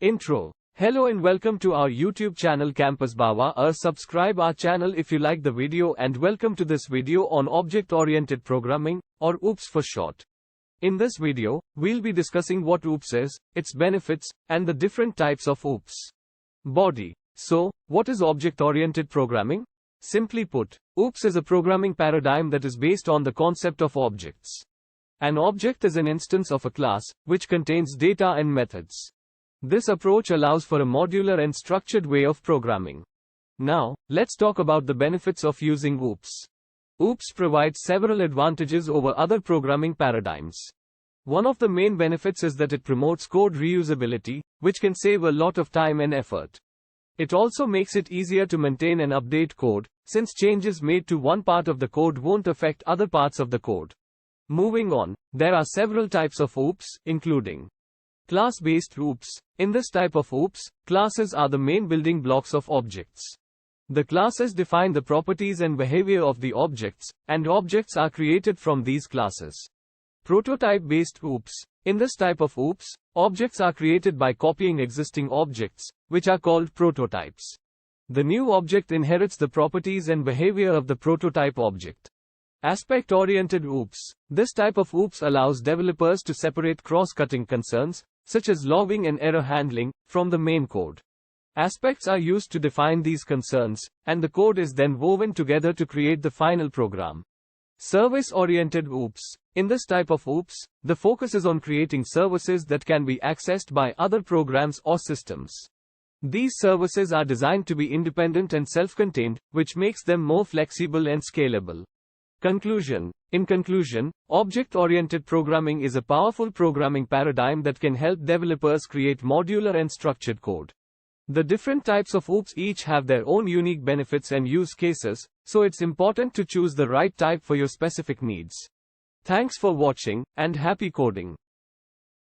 Intro. Hello and welcome to our YouTube channel Campus Bawa. Subscribe our channel if you like the video, and welcome to this video on object-oriented programming, or OOPS for short. In this video, we'll be discussing what OOPS is, its benefits, and the different types of OOPS. Body. So, what is object-oriented programming? Simply put, OOPS is a programming paradigm that is based on the concept of objects. An object is an instance of a class, which contains data and methods. This approach allows for a modular and structured way of programming. Now, let's talk about the benefits of using OOPS. OOPS provides several advantages over other programming paradigms. One of the main benefits is that it promotes code reusability, which can save a lot of time and effort. It also makes it easier to maintain and update code, since changes made to one part of the code won't affect other parts of the code. Moving on, there are several types of OOPS, including class-based OOPS. In this type of OOPS, classes are the main building blocks of objects. The classes define the properties and behavior of the objects, and objects are created from these classes. Prototype-based OOPS. In this type of OOPS, objects are created by copying existing objects, which are called prototypes. The new object inherits the properties and behavior of the prototype object. Aspect-oriented OOPS. This type of OOPS allows developers to separate cross-cutting concerns, such as logging and error handling, from the main code. Aspects are used to define these concerns, and the code is then woven together to create the final program. Service-oriented OOPS. In this type of OOPS, the focus is on creating services that can be accessed by other programs or systems. These services are designed to be independent and self-contained, which makes them more flexible and scalable. Conclusion. In conclusion, object-oriented programming is a powerful programming paradigm that can help developers create modular and structured code. The different types of OOPS each have their own unique benefits and use cases, so it's important to choose the right type for your specific needs. Thanks for watching, and happy coding.